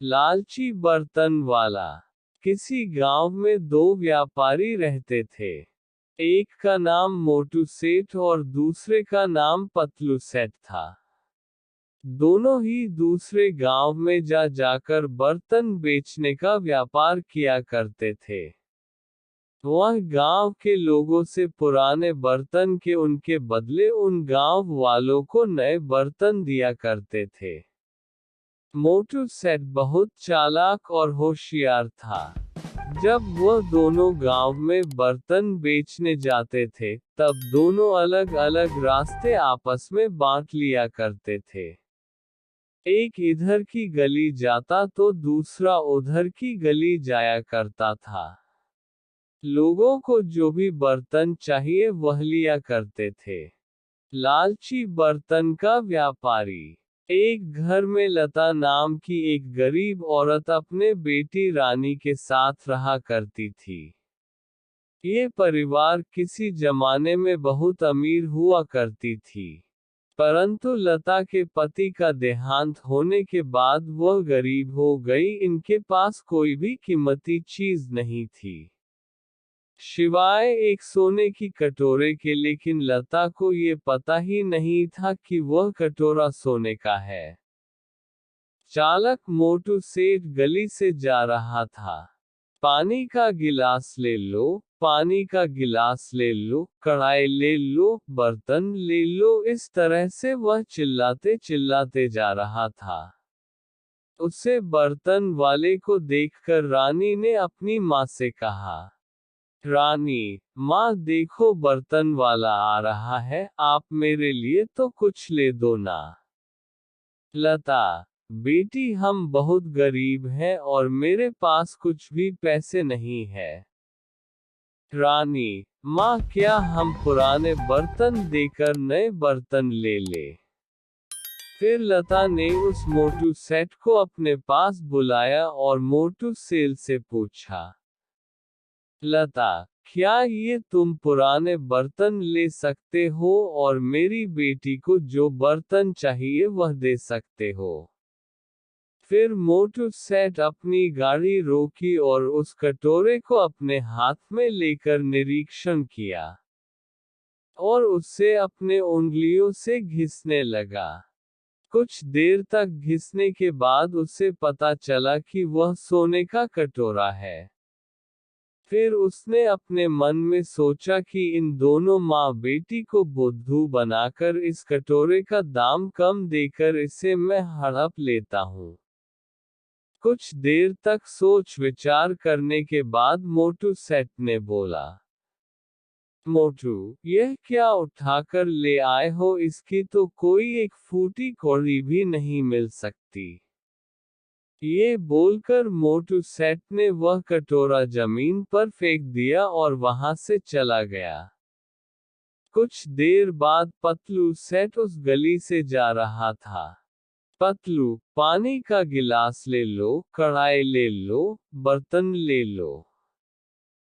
लालची बर्तन वाला। किसी गांव में दो व्यापारी रहते थे। एक का नाम मोटू सेठ और दूसरे का नाम पतलू सेठ था। दोनों ही दूसरे गांव में जाकर बर्तन बेचने का व्यापार किया करते थे। वह गांव के लोगों से पुराने बर्तन के उनके बदले उन गांव वालों को नए बर्तन दिया करते थे। मोटू सेठ बहुत चालाक और होशियार था। जब वह दोनों गांव में बर्तन बेचने जाते थे, तब दोनों अलग अलग रास्ते आपस में बांट लिया करते थे। एक इधर की गली जाता तो दूसरा उधर की गली जाया करता था। लोगों को जो भी बर्तन चाहिए वह लिया करते थे। लालची बर्तन का व्यापारी। एक घर में लता नाम की एक गरीब औरत अपने बेटी रानी के साथ रहा करती थी। ये परिवार किसी जमाने में बहुत अमीर हुआ करती थी। परंतु लता के पति का देहांत होने के बाद वह गरीब हो गई। इनके पास कोई भी कीमती चीज नहीं थी, सिवाय एक सोने की कटोरे के। लेकिन लता को ये पता ही नहीं था कि वह कटोरा सोने का है। चालक मोटू सेठ गली से जा रहा था। पानी का गिलास ले लो, पानी का गिलास ले लो, कढ़ाई ले लो, बर्तन ले लो, इस तरह से वह चिल्लाते चिल्लाते जा रहा था। उसे बर्तन वाले को देखकर रानी ने अपनी माँ से कहा, रानी माँ देखो बर्तन वाला आ रहा है, आप मेरे लिए तो कुछ ले दो ना। लता, बेटी हम बहुत गरीब हैं और मेरे पास कुछ भी पैसे नहीं है। रानी माँ क्या हम पुराने बर्तन देकर नए बर्तन ले ले। फिर लता ने उस मोटू सेठ को अपने पास बुलाया और मोटू सेल से पूछा, लता क्या ये तुम पुराने बर्तन ले सकते हो और मेरी बेटी को जो बर्तन चाहिए वह दे सकते हो। फिर मोटू सेठ अपनी गाड़ी रोकी और उस कटोरे को अपने हाथ में लेकर निरीक्षण किया और उससे अपने उंगलियों से घिसने लगा। कुछ देर तक घिसने के बाद उसे पता चला कि वह सोने का कटोरा है। फिर उसने अपने मन में सोचा कि इन दोनों माँ बेटी को बुद्धू बनाकर इस कटोरे का दाम कम देकर इसे मैं हड़प लेता हूँ। कुछ देर तक सोच विचार करने के बाद मोटू सेठ ने बोला, मोटू यह क्या उठाकर ले आए हो, इसकी तो कोई एक फूटी कौड़ी भी नहीं मिल सकती। ये बोलकर मोटू सेठ ने वह कटोरा जमीन पर फेंक दिया और वहां से चला गया। कुछ देर बाद पतलू सेठ उस गली से जा रहा था। पतलू पानी का गिलास ले लो, कढ़ाई ले लो, बर्तन ले लो।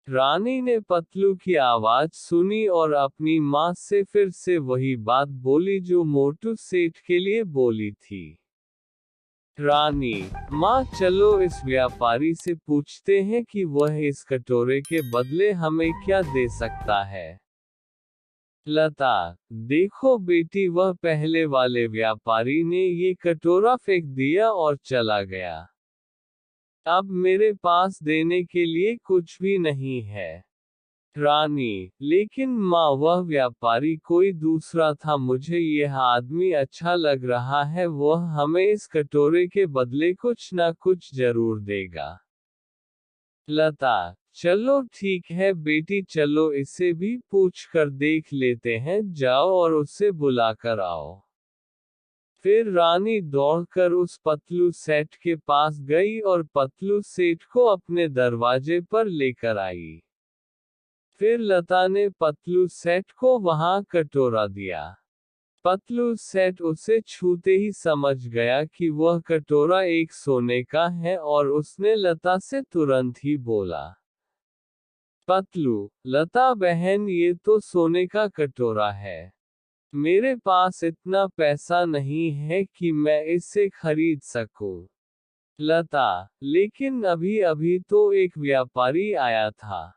रानी ने पतलू की आवाज सुनी और अपनी माँ से फिर से वही बात बोली जो मोटू सेठ के लिए बोली थी। रानी माँ चलो इस व्यापारी से पूछते हैं कि वह इस कटोरे के बदले हमें क्या दे सकता है। लता देखो बेटी, वह पहले वाले व्यापारी ने ये कटोरा फेंक दिया और चला गया। अब मेरे पास देने के लिए कुछ भी नहीं है। रानी लेकिन माँ वह व्यापारी कोई दूसरा था, मुझे यह आदमी अच्छा लग रहा है, वह हमें इस कटोरे के बदले कुछ ना कुछ जरूर देगा। लता चलो ठीक है बेटी, चलो इसे भी पूछ कर देख लेते हैं, जाओ और उसे बुला कर आओ। फिर रानी दौड़कर उस पतलू सेठ के पास गई और पतलू सेठ को अपने दरवाजे पर लेकर आई। फिर लता ने पतलू सेठ को वहां कटोरा दिया। पतलू सेठ उसे छूते ही समझ गया कि वह कटोरा एक सोने का है और उसने लता से तुरंत ही बोला, पतलू लता बहन ये तो सोने का कटोरा है। मेरे पास इतना पैसा नहीं है कि मैं इसे खरीद सकूं। लता, लेकिन अभी अभी तो एक व्यापारी आया था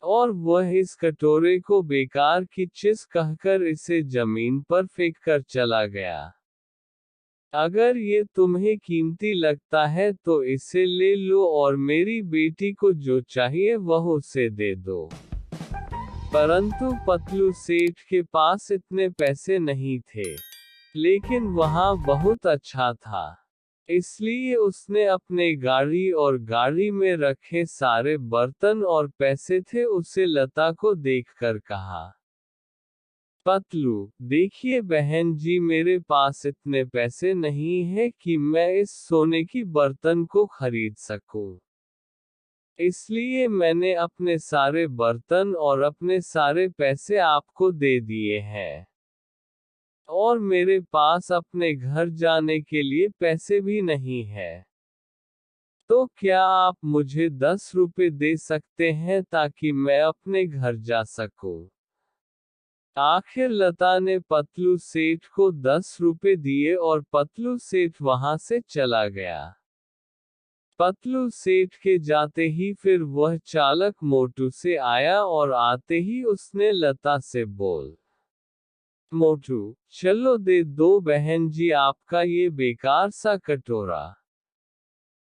और वह इस कटोरे को बेकार की चीज कहकर इसे जमीन पर फेंक कर चला गया। अगर ये तुम्हें कीमती लगता है तो इसे ले लो और मेरी बेटी को जो चाहिए वह उसे दे दो। परंतु पतलू सेठ के पास इतने पैसे नहीं थे, लेकिन वहाँ बहुत अच्छा था। इसलिए उसने अपने गाड़ी और गाड़ी में रखे सारे बर्तन और पैसे थे उसे लता को देखकर कहा, पतलू, देखिए बहन जी, मेरे पास इतने पैसे नहीं है कि मैं इस सोने की बर्तन को खरीद सकूं। इसलिए मैंने अपने सारे बर्तन और अपने सारे पैसे आपको दे दिए हैं। और मेरे पास अपने घर जाने के लिए पैसे भी नहीं है। तो क्या आप मुझे 10 रुपए दे सकते हैं ताकि मैं अपने घर जा सकूं? आखिर लता ने पतलू सेठ को 10 रुपए दिए और पतलू सेठ वहां से चला गया। पतलू सेठ के जाते ही फिर वह चालक मोटू से आया और आते ही उसने लता से बोल, मोटू, चलो दे दो बहन जी आपका ये बेकार सा कटोरा।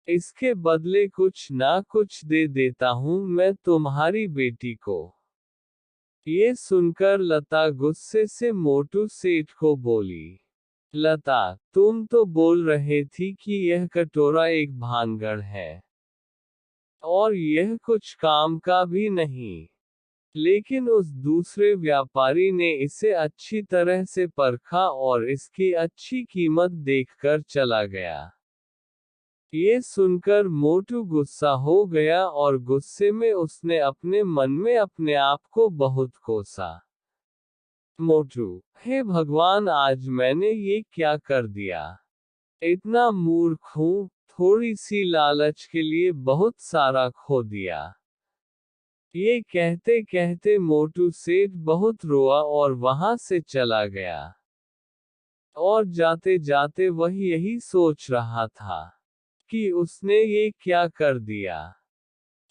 इसके बदले कुछ ना कुछ दे देता हूँ मैं तुम्हारी बेटी को। ये सुनकर लता गुस्से से मोटू सेठ को बोली, लता, तुम तो बोल रहे थी कि यह कटोरा एक भानगढ़ है और यह कुछ काम का भी नहीं। लेकिन उस दूसरे व्यापारी ने इसे अच्छी तरह से परखा और इसकी अच्छी कीमत देखकर चला गया। ये सुनकर मोटू गुस्सा हो गया और गुस्से में उसने अपने मन में अपने आप को बहुत कोसा। मोटू, हे भगवान, आज मैंने ये क्या कर दिया? इतना मूर्ख हूँ, थोड़ी सी लालच के लिए बहुत सारा खो दिया। ये कहते कहते मोटू सेठ बहुत रोआ और वहां से चला गया। और जाते जाते वह यही सोच रहा था कि उसने ये क्या कर दिया।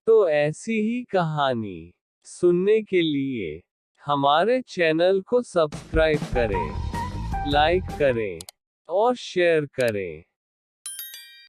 तो ऐसी ही कहानी सुनने के लिए हमारे चैनल को सब्सक्राइब करें, लाइक करें और शेयर करें।